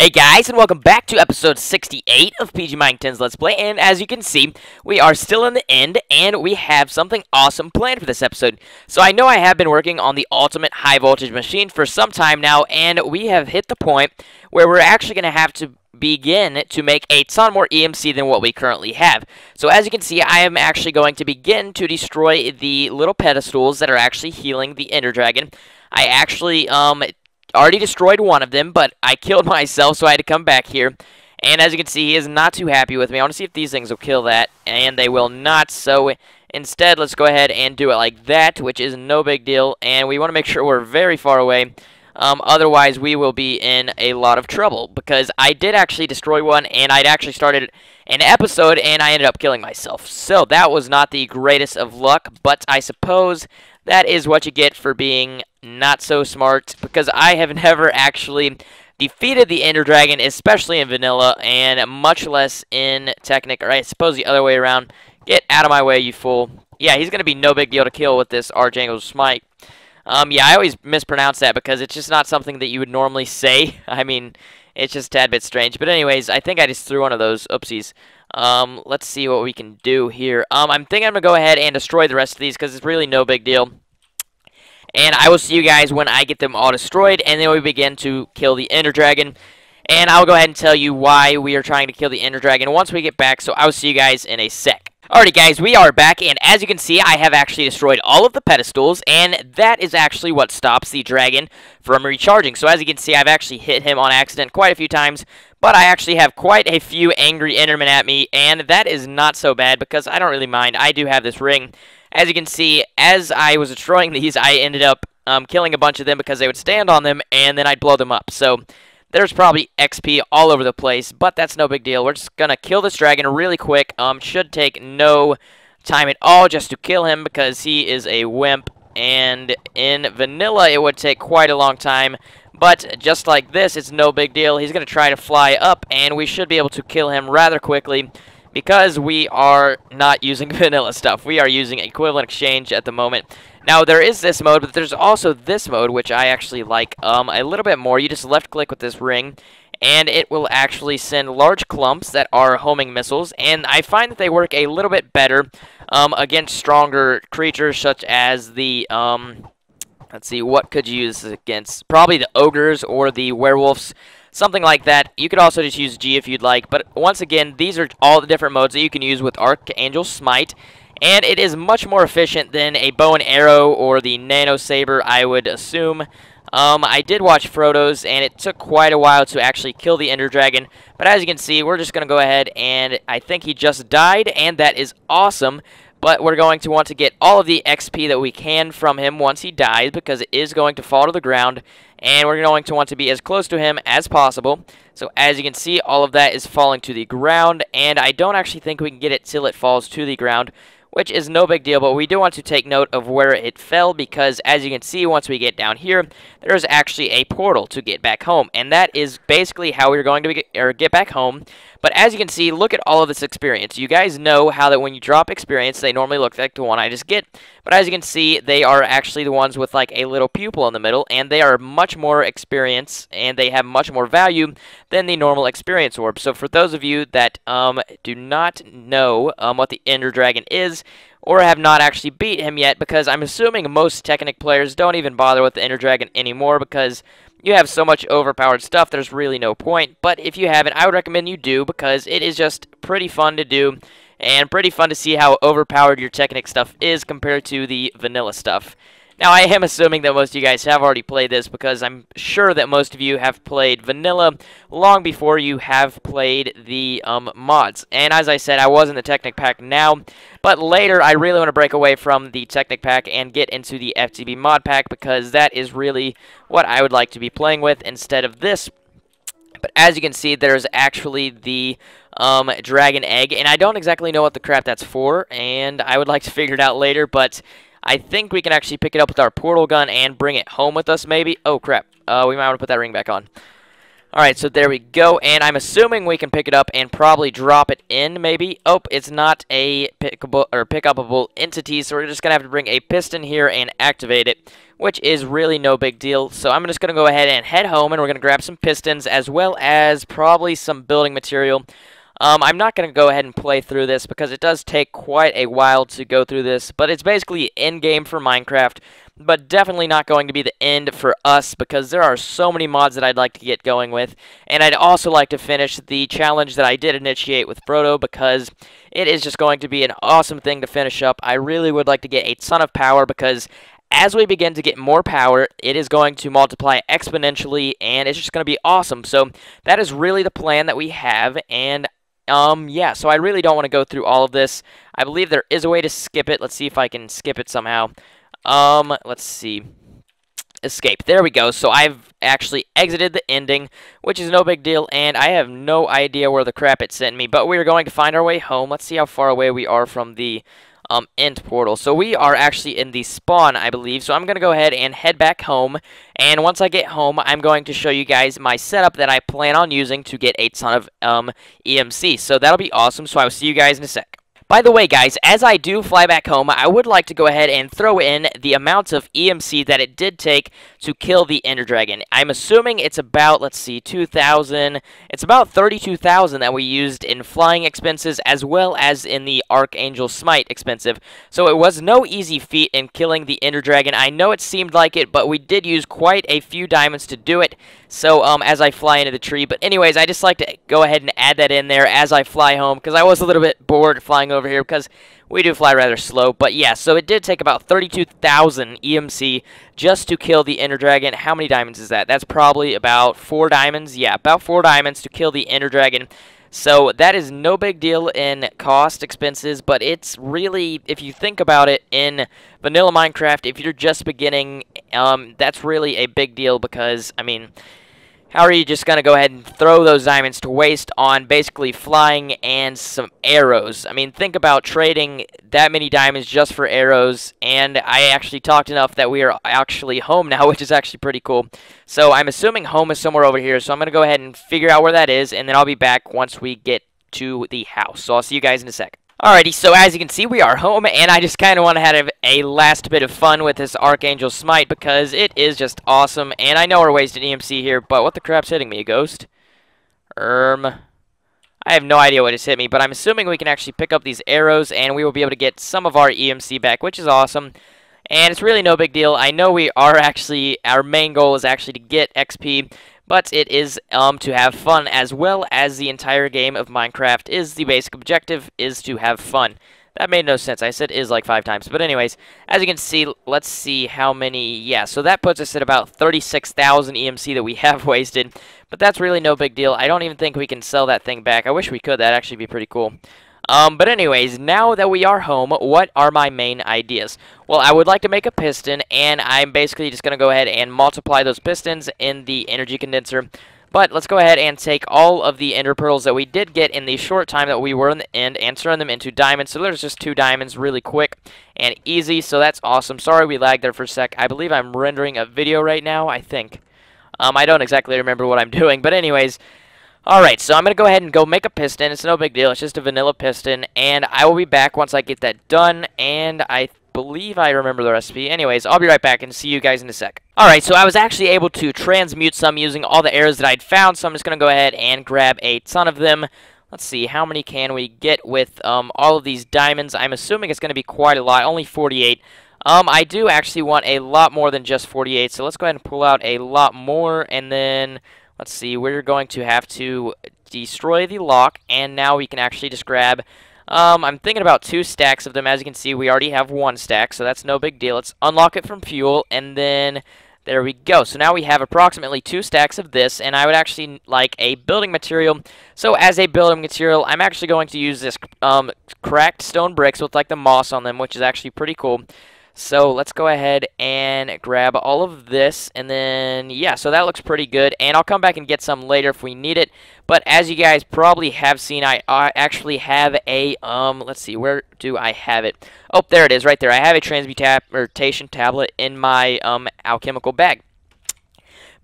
Hey guys, and welcome back to episode 68 of PG Mike 10's Let's Play, and as you can see, we are still in the end, and we have something awesome planned for this episode. So I know I have been working on the ultimate high voltage machine for some time now, and we have hit the point where we're actually going to have to begin to make a ton more EMC than what we currently have. So as you can see, I am actually going to begin to destroy the little pedestals that are actually healing the Ender Dragon. I actually, already destroyed one of them, but I killed myself, so I had to come back here. And as you can see, he is not too happy with me. I want to see if these things will kill that, and they will not. So instead, let's go ahead and do it like that, which is no big deal. And we want to make sure we're very far away. Otherwise, we will be in a lot of trouble, because I did actually destroy one, and I'd actually started an episode, and I ended up killing myself. So that was not the greatest of luck, but I suppose that is what you get for being not so smart, because I have never actually defeated the Ender Dragon, especially in vanilla, and much less in Technic, or I suppose the other way around. Get out of my way, you fool. Yeah, he's going to be no big deal to kill with this Archangel's Smite. Yeah, I always mispronounce that because it's just not something that you would normally say. I mean, it's just a tad bit strange. But anyways, I think I just threw one of those. Oopsies. Let's see what we can do here. I'm thinking I'm going to go ahead and destroy the rest of these because it's really no big deal. And I will see you guys when I get them all destroyed, and then we begin to kill the Ender Dragon. And I'll go ahead and tell you why we are trying to kill the Ender Dragon once we get back, so I will see you guys in a sec. Alrighty guys, we are back, and as you can see, I have actually destroyed all of the pedestals, and that is actually what stops the dragon from recharging. So as you can see, I've actually hit him on accident quite a few times, but I actually have quite a few angry endermen at me, and that is not so bad because I don't really mind. I do have this ring. As you can see, as I was destroying these, I ended up killing a bunch of them because they would stand on them, and then I'd blow them up. So there's probably XP all over the place, but that's no big deal. We're just going to kill this dragon really quick. Should take no time at all just to kill him because he is a wimp. And in vanilla, it would take quite a long time. But just like this, it's no big deal. He's going to try to fly up, and we should be able to kill him rather quickly because we are not using vanilla stuff. We are using equivalent exchange at the moment. Now, there is this mode, but there's also this mode, which I actually like a little bit more. You just left-click with this ring, and it will actually send large clumps that are homing missiles, and I find that they work a little bit better against stronger creatures, such as the, let's see, what could you use this against? Probably the ogres or the werewolves, something like that. You could also just use G if you'd like, but once again, these are all the different modes that you can use with Archangel Smite. And it is much more efficient than a bow and arrow or the nano saber, I would assume. I did watch Frodo's, and it took quite a while to actually kill the Ender Dragon. But as you can see, we're just going to go ahead, and I think he just died, and that is awesome. But we're going to want to get all of the XP that we can from him once he dies, because it is going to fall to the ground. And we're going to want to be as close to him as possible. So as you can see, all of that is falling to the ground, and I don't actually think we can get it till it falls to the ground, which is no big deal, but we do want to take note of where it fell, because as you can see, once we get down here, there's actually a portal to get back home, and that is basically how we're going to get back home. But as you can see, look at all of this experience. You guys know how that when you drop experience, they normally look like the one I just get, but as you can see, they are actually the ones with like a little pupil in the middle, and they are much more experience, and they have much more value than the normal experience orb. So for those of you that do not know what the Ender Dragon is, or have not actually beat him yet, because I'm assuming most Technic players don't even bother with the Ender Dragon anymore because you have so much overpowered stuff, there's really no point. But if you haven't, I would recommend you do, because it is just pretty fun to do, and pretty fun to see how overpowered your Technic stuff is compared to the vanilla stuff. Now, I am assuming that most of you guys have already played this, because I'm sure that most of you have played vanilla long before you have played the mods. And as I said, I was in the Technic pack now, but later I really want to break away from the Technic pack and get into the FTB mod pack, because that is really what I would like to be playing with instead of this. But as you can see, there's actually the dragon egg, and I don't exactly know what the crap that's for, and I would like to figure it out later, but I think we can actually pick it up with our portal gun and bring it home with us, maybe. Oh, crap. We might want to put that ring back on. Alright, so there we go, and I'm assuming we can pick it up and probably drop it in, maybe. Oh, it's not a pickable or pick-upable entity, so we're just going to have to bring a piston here and activate it, which is really no big deal. So I'm just going to go ahead and head home, and we're going to grab some pistons, as well as probably some building material. I'm not going to go ahead and play through this because it does take quite a while to go through this, but it's basically in-game for Minecraft, but definitely not going to be the end for us because there are so many mods that I'd like to get going with, and I'd also like to finish the challenge that I did initiate with Frodo because it is just going to be an awesome thing to finish up. I really would like to get a ton of power because as we begin to get more power, it is going to multiply exponentially, and it's just going to be awesome. So that is really the plan that we have, and yeah, so I really don't want to go through all of this. I believe there is a way to skip it. Let's see if I can skip it somehow. Let's see. Escape. There we go. So I've actually exited the ending, which is no big deal, and I have no idea where the crap it sent me, but we're going to find our way home. Let's see how far away we are from the end portal. So we are actually in the spawn, I believe. So I'm going to go ahead and head back home. And once I get home, I'm going to show you guys my setup that I plan on using to get a ton of EMC. So that'll be awesome. So I will see you guys in a sec. By the way, guys, as I do fly back home, I would like to go ahead and throw in the amounts of EMC that it did take to kill the Ender Dragon. I'm assuming it's about, let's see, 2,000. It's about 32,000 that we used in flying expenses as well as in the Archangel Smite expensive. So it was no easy feat in killing the Ender Dragon. I know it seemed like it, but we did use quite a few diamonds to do it. So as I fly into the tree. But anyways, I just like to go ahead and add that in there as I fly home because I was a little bit bored flying over here because we do fly rather slow. But yeah, so it did take about 32,000 EMC just to kill the Ender Dragon. How many diamonds is that? That's probably about 4 diamonds. Yeah, about 4 diamonds to kill the Ender Dragon. So that is no big deal in cost expenses, but it's really, if you think about it, in vanilla Minecraft, if you're just beginning, that's really a big deal because, I mean, how are you just going to go ahead and throw those diamonds to waste on basically flying and some arrows? I mean, think about trading that many diamonds just for arrows, and I actually talked enough that we are actually home now, which is actually pretty cool. So I'm assuming home is somewhere over here, so I'm going to go ahead and figure out where that is, and then I'll be back once we get to the house. So I'll see you guys in a sec. Alrighty, so as you can see, we are home, and I just kind of want to have a last bit of fun with this Archangel Smite because it is just awesome, and I know we're wasting EMC here, but what the crap's hitting me, a ghost? I have no idea what just hit me, but I'm assuming we can actually pick up these arrows, and we will be able to get some of our EMC back, which is awesome, and it's really no big deal. I know we are actually, our main goal is actually to get XP, but it is to have fun as well as the entire game of Minecraft is the basic objective is to have fun. That made no sense. I said is like 5 times. But anyways, as you can see, let's see how many. Yeah, so that puts us at about 36,000 EMC that we have wasted. But that's really no big deal. I don't even think we can sell that thing back. I wish we could. That'd actually be pretty cool. But anyways, now that we are home, what are my main ideas? Well, I would like to make a piston, and I'm basically just going to go ahead and multiply those pistons in the energy condenser. But let's go ahead and take all of the ender pearls that we did get in the short time that we were in the end and turn them into diamonds. So there's just 2 diamonds really quick and easy, so that's awesome. Sorry we lagged there for a sec. I believe I'm rendering a video right now, I think. I don't exactly remember what I'm doing, but anyways. Alright, so I'm going to go ahead and go make a piston. It's no big deal. It's just a vanilla piston. And I will be back once I get that done. And I believe I remember the recipe. Anyways, I'll be right back and see you guys in a sec. Alright, so I was actually able to transmute some using all the arrows that I'd found. So I'm just going to go ahead and grab a ton of them. Let's see, how many can we get with all of these diamonds? I'm assuming it's going to be quite a lot. Only 48. I do actually want a lot more than just 48. So let's go ahead and pull out a lot more. And then let's see, we're going to have to destroy the lock, and now we can actually just grab, I'm thinking about 2 stacks of them. As you can see, we already have 1 stack, so that's no big deal. Let's unlock it from fuel, and then there we go. So now we have approximately 2 stacks of this, and I would actually like a building material. So as a building material, I'm actually going to use this cracked stone bricks with like the moss on them, which is actually pretty cool. So let's go ahead and grab all of this, and then, yeah, so that looks pretty good, and I'll come back and get some later if we need it. But as you guys probably have seen, I actually have a, let's see, where do I have it? Oh, there it is, right there. I have a transmutation tablet in my alchemical bag.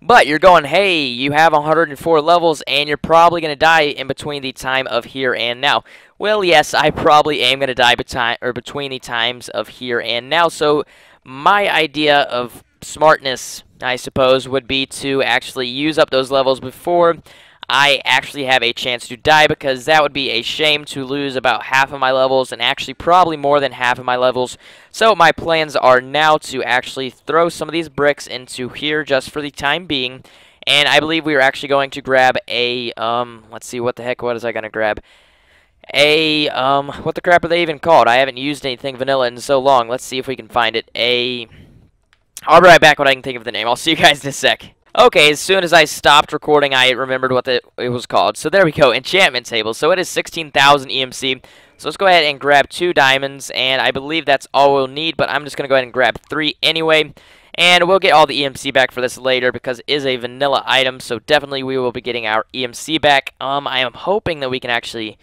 But you're going, hey, you have 104 levels, and you're probably going to die in between the time of here and now. Well, yes, I probably am going to die between the times of here and now. So my idea of smartness, I suppose, would be to actually use up those levels before I actually have a chance to die, because that would be a shame to lose about half of my levels, and actually probably more than half of my levels. So my plans are now to actually throw some of these bricks into here just for the time being, and I believe we are actually going to grab a, let's see, what is I going to grab? What the crap are they even called? I haven't used anything vanilla in so long. Let's see if we can find it. I'll be right back when I can think of the name. I'll see you guys in a sec. Okay, as soon as I stopped recording, I remembered what it was called. So there we go, enchantment table. So it is 16,000 EMC. So let's go ahead and grab 2 diamonds, and I believe that's all we'll need, but I'm just going to go ahead and grab 3 anyway. And we'll get all the EMC back for this later, because it is a vanilla item, so definitely we will be getting our EMC back. I am hoping that we can actually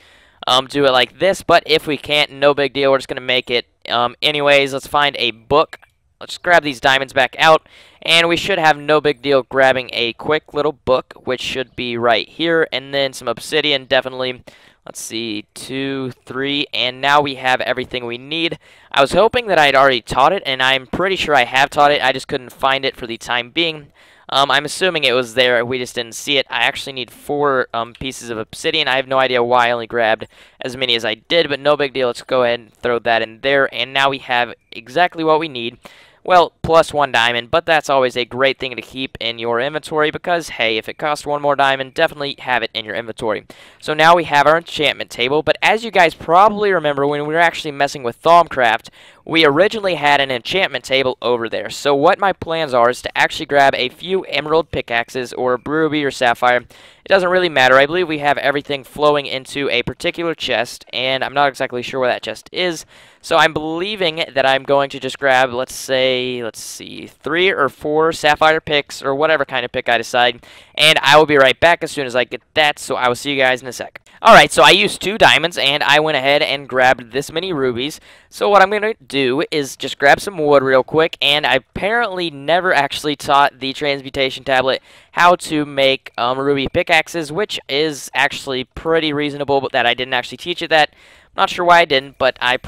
do it like this, but if we can't, no big deal. We're just going to make it anyways. Let's find a book. Let's grab these diamonds back out, and we should have no big deal grabbing a quick little book, which should be right here, and then some obsidian, definitely. Let's see, 2, 3, and now we have everything we need. I was hoping that I'd already taught it, and I'm pretty sure I have taught it. I just couldn't find it for the time being. I'm assuming it was there, we just didn't see it. I actually need 4 pieces of obsidian. I have no idea why I only grabbed as many as I did, but no big deal. Let's go ahead and throw that in there, and now we have exactly what we need. Well, plus 1 diamond, but that's always a great thing to keep in your inventory, because, hey, if it costs 1 more diamond, definitely have it in your inventory. So now we have our enchantment table, but as you guys probably remember, when we were actually messing with Thaumcraft, we originally had an enchantment table over there. So what my plans are is to actually grab a few emerald pickaxes, or ruby or sapphire. It doesn't really matter. I believe we have everything flowing into a particular chest, and I'm not exactly sure where that chest is. So I'm believing that I'm going to just grab, let's see, 3 or 4 sapphire picks, or whatever kind of pick I decide, and I will be right back as soon as I get that, so I will see you guys in a sec. Alright, so I used 2 diamonds, and I went ahead and grabbed this many rubies. So what I'm going to do is just grab some wood real quick, and I apparently never actually taught the transmutation tablet how to make ruby pickaxes, which is actually pretty reasonable, but that I didn't actually teach it that. Not sure why I didn't, but I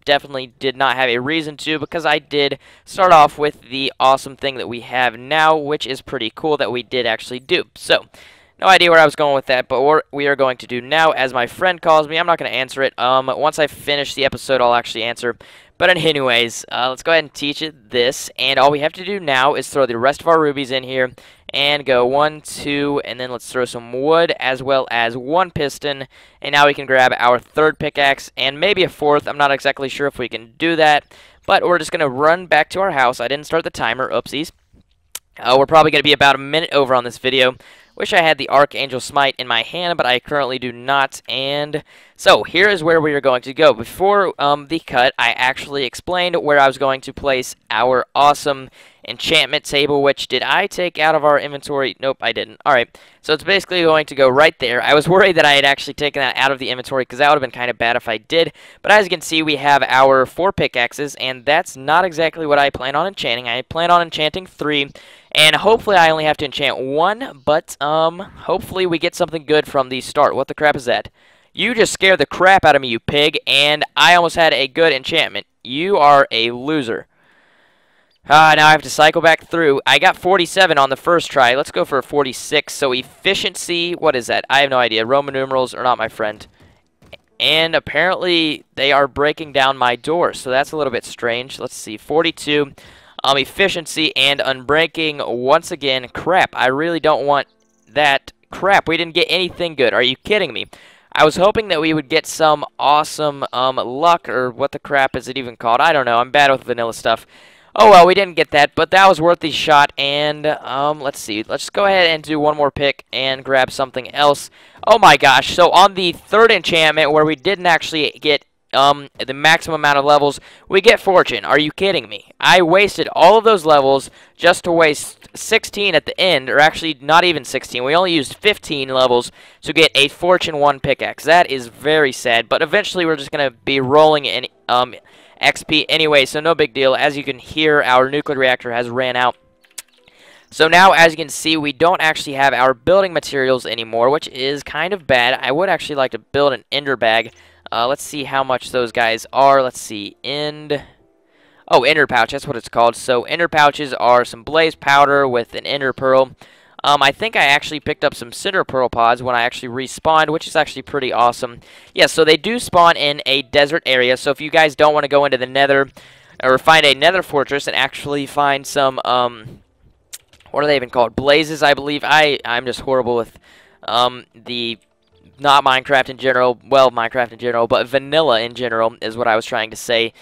definitely did not have a reason to, because I did start off with the awesome thing that we have now, which is pretty cool that we did actually do. So, no idea where I was going with that, but what we are going to do now, as my friend calls me, I'm not going to answer it. Once I finish the episode, I'll actually answer. But anyways, let's go ahead and teach it this, and all we have to do now is throw the rest of our rubies in here, and go 1, 2, and then let's throw some wood, as well as 1 piston, and now we can grab our 3rd pickaxe, and maybe a 4th. I'm not exactly sure if we can do that, but we're just going to run back to our house. I didn't start the timer, oopsies. We're probably going to be about a minute over on this video. Wish I had the Archangel Smite in my hand, but I currently do not. And so here is where we are going to go. Before the cut, I actually explained where I was going to place our awesome enchantment table, which did I take out of our inventory? Nope, I didn't. Alright, so it's basically going to go right there. I was worried that I had actually taken that out of the inventory, because that would have been kind of bad if I did. But as you can see, we have our 4 pickaxes, and that's not exactly what I plan on enchanting. I plan on enchanting 3. And hopefully I only have to enchant 1, but hopefully we get something good from the start. What the crap is that? You just scared the crap out of me, you pig, and I almost had a good enchantment. You are a loser. Now I have to cycle back through. I got 47 on the first try. Let's go for a 46. So efficiency, what is that? I have no idea. Roman numerals are not my friend. And apparently they are breaking down my door, so that's a little bit strange. Let's see, 42. Efficiency and unbreaking once again. Crap, I really don't want that. Crap, we didn't get anything good. Are you kidding me? I was hoping that we would get some awesome luck, or what the crap is it even called? I don't know. I'm bad with vanilla stuff. Oh well, we didn't get that, but that was worth the shot. And let's see. Let's go ahead and do one more pick and grab something else. Oh my gosh. So on the 3rd enchantment, where we didn't actually get the maximum amount of levels, we get fortune. Are you kidding me? I wasted all of those levels just to waste 16 at the end, or actually not even 16. We only used 15 levels to get a fortune 1 pickaxe. That is very sad, but eventually we're just going to be rolling in XP anyway, so no big deal. As you can hear, our nuclear reactor has ran out. So now, as you can see, we don't actually have our building materials anymore, which is kind of bad. I would actually like to build an ender bag. Let's see how much those guys are. Let's see, oh, ender pouch, that's what it's called. So ender pouches are some blaze powder with an ender pearl. I think I actually picked up some cinder pearl pods when I actually respawned, which is actually pretty awesome. Yeah, so they do spawn in a desert area, so if you guys don't want to go into the nether, or find a nether fortress and actually find some, what are they even called? Blazes, I believe. I'm just horrible with the not Minecraft in general. Well, Minecraft in general, but vanilla in general is what I was trying to say.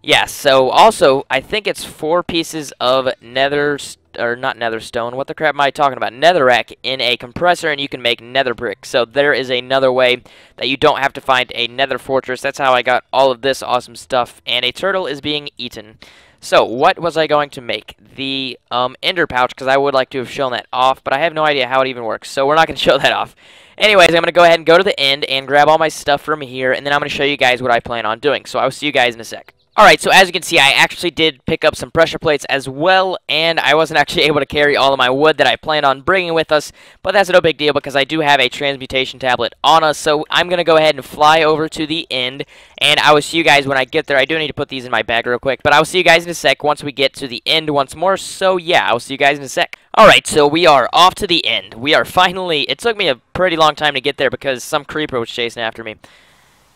Yeah, so also, I think it's 4 pieces of nether, or not nether stone. What the crap am I talking about? Netherrack in a compressor, and you can make nether brick. So there is another way that you don't have to find a nether fortress. That's how I got all of this awesome stuff. And a turtle is being eaten. So, what was I going to make? The ender pouch, because I would like to have shown that off, but I have no idea how it even works, so we're not going to show that off. Anyways, I'm going to go ahead and go to the end and grab all my stuff from here, and then I'm going to show you guys what I plan on doing. So, I will see you guys in a sec. Alright, so as you can see, I actually did pick up some pressure plates as well, and I wasn't actually able to carry all of my wood that I planned on bringing with us, but that's no big deal because I do have a transmutation tablet on us, so I'm going to go ahead and fly over to the end, and I will see you guys when I get there. I do need to put these in my bag real quick, but I will see you guys in a sec once we get to the end once more, so yeah, I will see you guys in a sec. Alright, so we are off to the end. We are finally, it took me a pretty long time to get there because some creeper was chasing after me.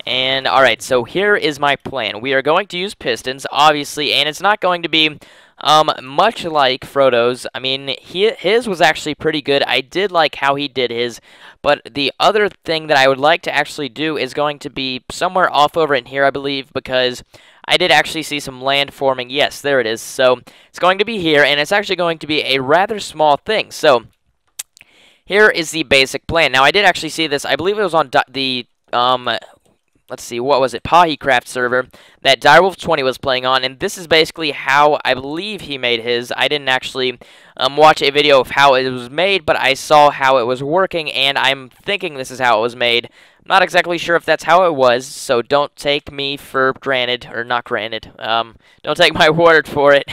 And, alright, so here is my plan. We are going to use pistons, obviously, and it's not going to be much like Frodo's. I mean, his was actually pretty good. I did like how he did his, but the other thing that I would like to actually do is going to be somewhere off over in here, I believe, because I did actually see some land forming. Yes, there it is. So, it's going to be here, and it's actually going to be a rather small thing. So, here is the basic plan. Now, I did actually see this. I believe it was on the let's see, what was it, Pahicraft server that Direwolf20 was playing on, and this is basically how I believe he made his. I didn't actually watch a video of how it was made, but I saw how it was working, and I'm thinking this is how it was made. I'm not exactly sure if that's how it was, so don't take me for granted, or not granted. Don't take my word for it.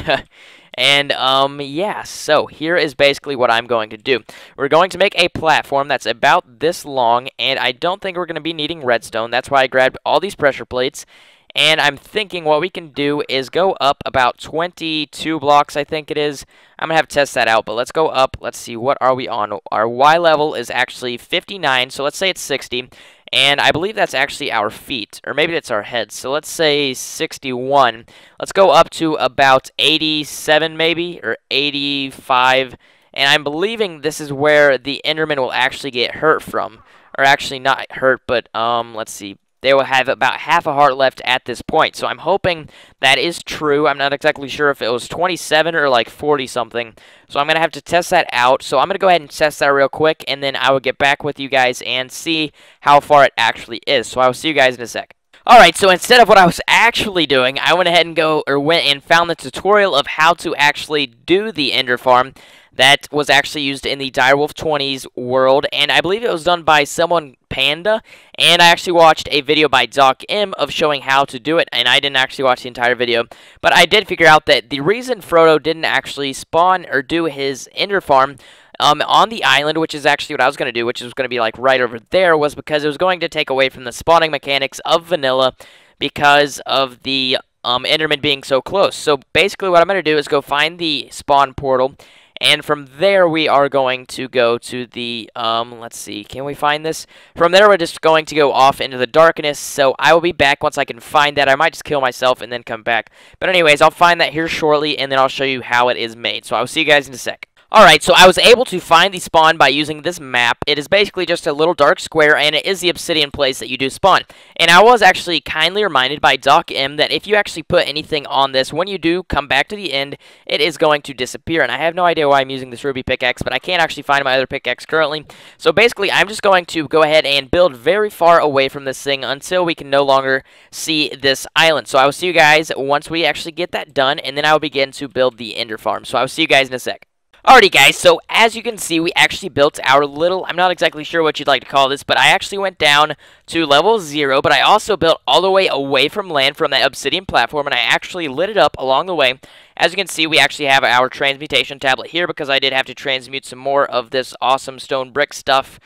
And, yeah, so here is basically what I'm going to do. We're going to make a platform that's about this long, and I don't think we're going to be needing redstone. That's why I grabbed all these pressure plates. And I'm thinking what we can do is go up about 22 blocks, I think it is. I'm going to have to test that out, but let's go up. Let's see, what are we on? Our Y level is actually 59, so let's say it's 60. And I believe that's actually our feet, or maybe it's our heads. So let's say 61. Let's go up to about 87 maybe, or 85. And I'm believing this is where the enderman will actually get hurt from. Or actually not hurt, but let's see. They will have about half a heart left at this point. So I'm hoping that is true. I'm not exactly sure if it was 27 or like 40 something. So I'm going to have to test that out. So I'm going to go ahead and test that real quick. And then I will get back with you guys and see how far it actually is. So I will see you guys in a sec. Alright, so instead of what I was actually doing, I went ahead and went and found the tutorial of how to actually do the ender farm that was actually used in the Direwolf20's world, and I believe it was done by someone, Panda, and I actually watched a video by Doc M of showing how to do it, and I didn't actually watch the entire video, but I did figure out that the reason Frodo didn't actually spawn or do his ender farm on the island, which is actually what I was going to do, which is going to be like right over there, was because it was going to take away from the spawning mechanics of vanilla because of the enderman being so close. So basically what I'm going to do is go find the spawn portal, and from there we are going to go to the, let's see, can we find this? From there we're just going to go off into the darkness, so I will be back once I can find that. I might just kill myself and then come back. But anyways, I'll find that here shortly, and then I'll show you how it is made. So I'll see you guys in a sec. Alright, so I was able to find the spawn by using this map. It is basically just a little dark square, and it is the obsidian place that you do spawn. And I was actually kindly reminded by Doc M that if you actually put anything on this, when you do come back to the end, it is going to disappear. And I have no idea why I'm using this ruby pickaxe, but I can't actually find my other pickaxe currently. So basically, I'm just going to go ahead and build very far away from this thing until we can no longer see this island. So I will see you guys once we actually get that done, and then I will begin to build the ender farm. So I will see you guys in a sec. Alrighty guys, so as you can see, we actually built our little, I'm not exactly sure what you'd like to call this, but I actually went down to level 0, but I also built all the way away from land from that obsidian platform, and I actually lit it up along the way. As you can see, we actually have our transmutation tablet here because I did have to transmute some more of this awesome stone brick stuff.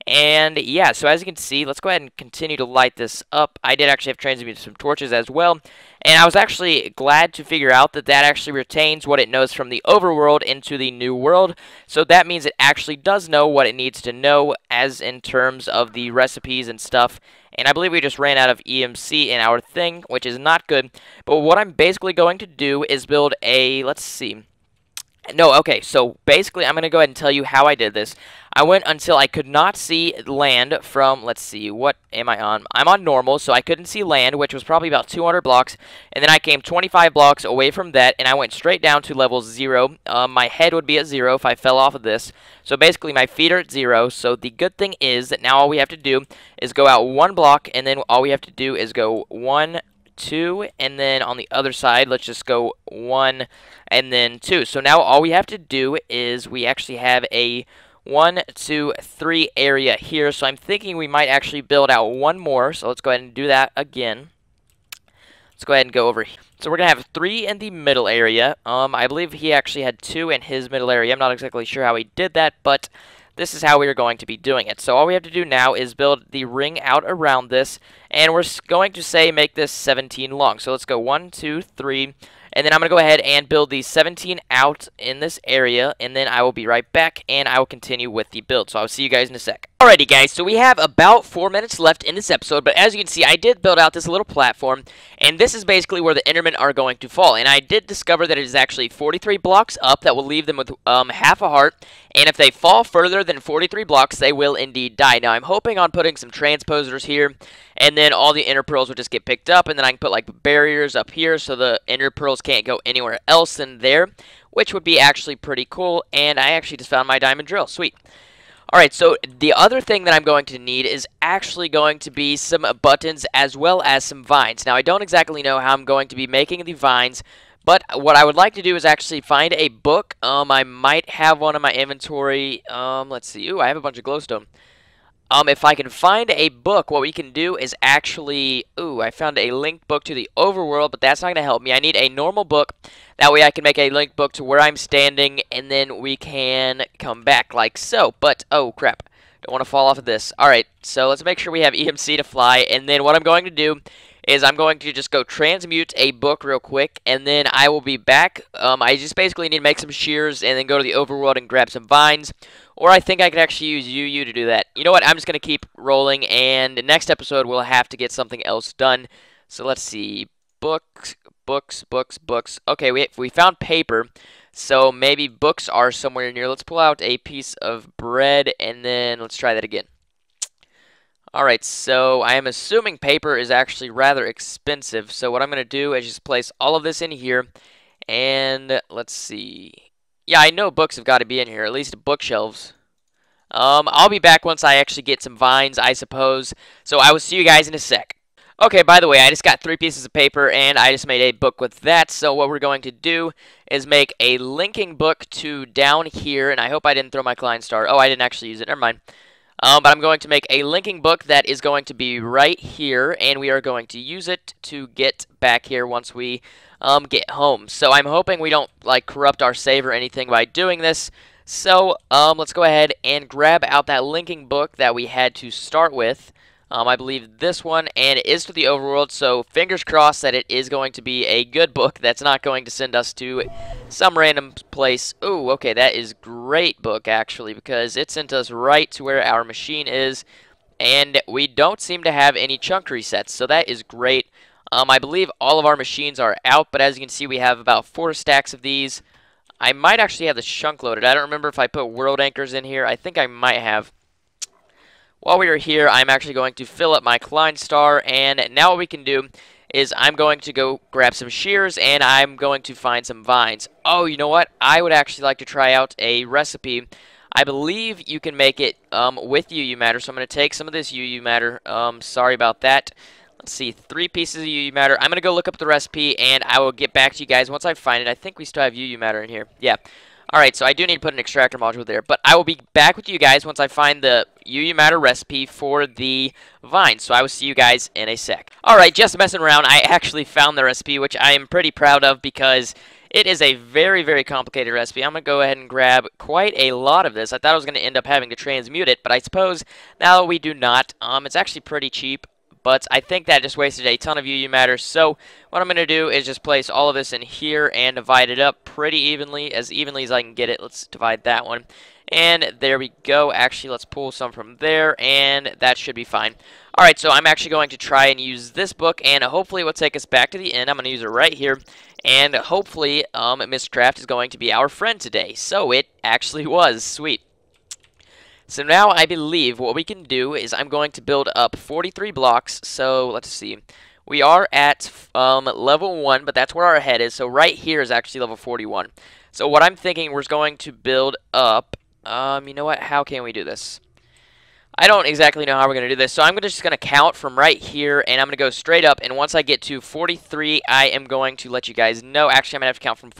And yeah, so as you can see, let's go ahead and continue to light this up. I did actually have transmuted some torches as well. And I was actually glad to figure out that that actually retains what it knows from the overworld into the new world. So that means it actually does know what it needs to know as in terms of the recipes and stuff. And I believe we just ran out of EMC in our thing, which is not good. But what I'm basically going to do is build a, let's see. No, okay, so basically I'm going to go ahead and tell you how I did this. I went until I could not see land from, let's see, what am I on? I'm on normal, so I couldn't see land, which was probably about 200 blocks, and then I came 25 blocks away from that, and I went straight down to level 0. My head would be at 0 if I fell off of this, so basically my feet are at 0, so the good thing is that now all we have to do is go out 1 block, and then all we have to do is go 1, 2, and then on the other side, let's just go 1, and then 2. So now all we have to do is we actually have a 1, 2, 3 area here. So I'm thinking we might actually build out one more. So let's go ahead and do that again. Let's go ahead and go over here. So we're going to have 3 in the middle area. I believe he actually had 2 in his middle area. I'm not exactly sure how he did that, but this is how we are going to be doing it. So all we have to do now is build the ring out around this, and we're going to say make this 17 long. So let's go 1, 2, 3, and then I'm going to go ahead and build the 17 out in this area, and then I will be right back, and I will continue with the build. So I'll see you guys in a sec. Alrighty guys, so we have about 4 minutes left in this episode, but as you can see, I did build out this little platform, and this is basically where the endermen are going to fall, and I did discover that it is actually 43 blocks up that will leave them with half a heart, and if they fall further than 43 blocks, they will indeed die. Now, I'm hoping on putting some transposers here, and then all the ender pearls will just get picked up, and then I can put like barriers up here so the ender pearls can't go anywhere else in there, which would be actually pretty cool, and I actually just found my diamond drill. Sweet. Alright, so the other thing that I'm going to need is actually going to be some buttons as well as some vines. Now, I don't exactly know how I'm going to be making the vines, but what I would like to do is actually find a book. I might have one in my inventory. Let's see. Ooh, I have a bunch of glowstone. If I can find a book, what we can do is actually... Ooh, I found a linked book to the overworld, but that's not going to help me. I need a normal book. That way I can make a linked book to where I'm standing, and then we can come back like so. But, oh, crap. Don't want to fall off of this. Alright, so let's make sure we have EMC to fly, and then what I'm going to do is I'm going to just go transmute a book real quick, and then I will be back. I just basically need to make some shears, and then go to the overworld and grab some vines. Or I think I could actually use UU to do that. You know what? I'm just going to keep rolling, and next episode we'll have to get something else done. So let's see. Books, books, books, books. Okay, we found paper, so maybe books are somewhere near. Let's pull out a piece of bread, and then let's try that again. Alright, so I am assuming paper is actually rather expensive, so what I'm going to do is just place all of this in here, and let's see. Yeah, I know books have got to be in here, at least bookshelves. I'll be back once I actually get some vines, I suppose, so I will see you guys in a sec. Okay, by the way, I just got 3 pieces of paper, and I just made a book with that, so what we're going to do is make a linking book to down here, and I hope I didn't throw my Klein star. Oh, I didn't actually use it, never mind. But I'm going to make a linking book that is going to be right here, and we are going to use it to get back here once we get home. So I'm hoping we don't like corrupt our save or anything by doing this. So let's go ahead and grab out that linking book that we had to start with. I believe this one, and it is to the overworld, so fingers crossed that it is going to be a good book that's not going to send us to some random place. Ooh, okay, that is great book, actually, because it sent us right to where our machine is, and we don't seem to have any chunk resets, so that is great. I believe all of our machines are out, but as you can see, we have about 4 stacks of these. I might actually have the chunk loaded. I don't remember if I put world anchors in here. I think I might have. While we are here, I'm actually going to fill up my Klein star, and now what we can do is I'm going to go grab some shears, and I'm going to find some vines. Oh, you know what? I would actually like to try out a recipe. I believe you can make it with UU matter, so I'm going to take some of this UU matter. Sorry about that. Let's see, 3 pieces of UU matter. I'm going to go look up the recipe, and I will get back to you guys once I find it. I think we still have UU matter in here. Yeah. Alright, so I do need to put an extractor module there, but I will be back with you guys once I find the UU matter recipe for the vines, so I will see you guys in a sec. Alright, just messing around, I actually found the recipe, which I am pretty proud of because it is a very, very complicated recipe. I'm going to go ahead and grab quite a lot of this. I thought I was going to end up having to transmute it, but I suppose now we do not. It's actually pretty cheap. But I think that just wasted a ton of UU matter, so what I'm going to do is just place all of this in here and divide it up pretty evenly as I can get it. Let's divide that one. And there we go. Actually, let's pull some from there, and that should be fine. Alright, so I'm actually going to try and use this book, and hopefully it will take us back to the end. I'm going to use it right here, and hopefully Mr. Craft is going to be our friend today. So it actually was. Sweet. So now I believe what we can do is I'm going to build up 43 blocks. So let's see. We are at level 1, but that's where our head is. So right here is actually level 41. So what I'm thinking we're going to build up, you know what? How can we do this? I don't exactly know how we're going to do this, so I'm just going to count from right here, and I'm going to go straight up, and once I get to 43, I am going to let you guys know. Actually, I'm going to have to count from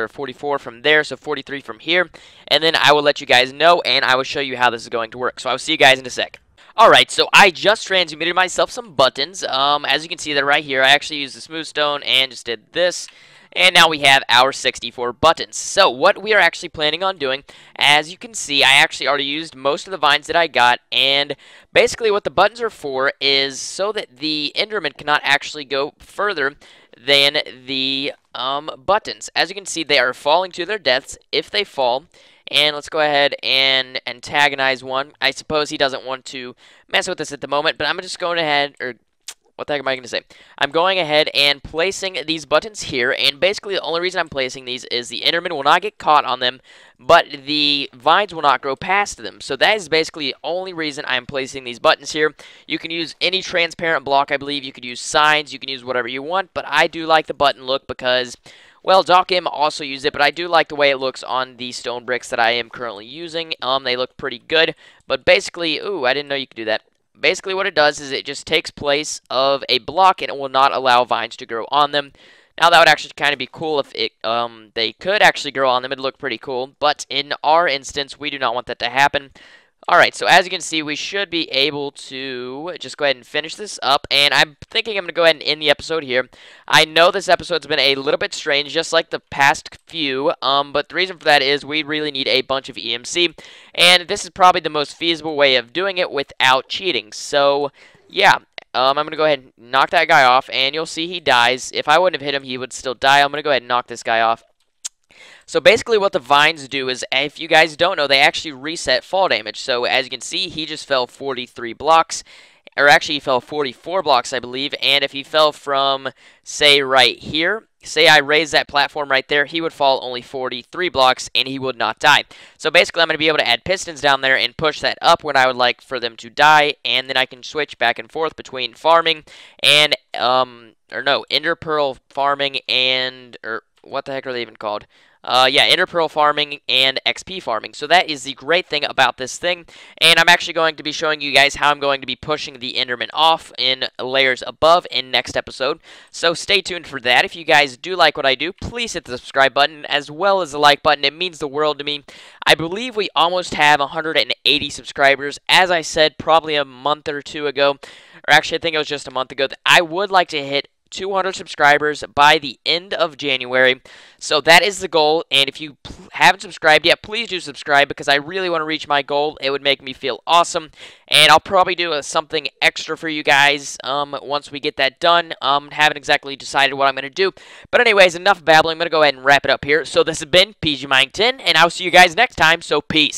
44 from there, so 43 from here, and then I will let you guys know, and I will show you how this is going to work. So I will see you guys in a sec. Alright, so I just transmuted myself some buttons. As you can see, they're right here. I actually used the smooth stone and just did this. And now we have our 64 buttons. So what we are actually planning on doing, as you can see, I actually already used most of the vines that I got, and basically what the buttons are for is so that the enderman cannot actually go further than the buttons. As you can see, they are falling to their deaths if they fall. And let's go ahead and antagonize one. I suppose he doesn't want to mess with us at the moment, but I'm just going ahead, what the heck am I going to say? I'm going ahead and placing these buttons here, and basically the only reason I'm placing these is the enderman will not get caught on them, but the vines will not grow past them. So that is basically the only reason I'm placing these buttons here. You can use any transparent block, I believe. You could use signs, you can use whatever you want, but I do like the button look because, well, Doc M also used it, but I do like the way it looks on the stone bricks that I am currently using. They look pretty good, but basically, ooh, I didn't know you could do that. Basically what it does is it just takes place of a block and it will not allow vines to grow on them. Now that would actually kind of be cool if they could actually grow on them. It'd look pretty cool, but in our instance we do not want that to happen. Alright, so as you can see, we should be able to just go ahead and finish this up, and I'm thinking I'm going to go ahead and end the episode here. I know this episode's been a little bit strange, just like the past few, but the reason for that is we really need a bunch of EMC, and this is probably the most feasible way of doing it without cheating. So, yeah, I'm going to go ahead and knock that guy off, and you'll see he dies. If I wouldn't have hit him, he would still die. I'm going to go ahead and knock this guy off. So basically what the vines do is, if you guys don't know, they actually reset fall damage. So as you can see, he just fell 43 blocks, or actually he fell 44 blocks, I believe, and if he fell from, say, right here, say I raise that platform right there, he would fall only 43 blocks, and he would not die. So basically I'm going to be able to add pistons down there and push that up when I would like for them to die, and then I can switch back and forth between farming and, ender pearl farming and, what the heck are they even called? Yeah, ender pearl farming and XP farming. So that is the great thing about this thing. And I'm actually going to be showing you guys how I'm going to be pushing the enderman off in layers above in next episode. So stay tuned for that. If you guys do like what I do, please hit the subscribe button as well as the like button. It means the world to me. I believe we almost have 180 subscribers. As I said probably a month or two ago, or actually I think it was just a month ago, I would like to hit 200 subscribers by the end of January. So that is the goal, and if you haven't subscribed yet, please do subscribe because I really want to reach my goal. It would make me feel awesome, and I'll probably do something extra for you guys once we get that done. Haven't exactly decided what I'm going to do, but anyways, enough babbling. I'm going to go ahead and wrap it up here. So this has been PG Mine 10, and I'll see you guys next time, so peace.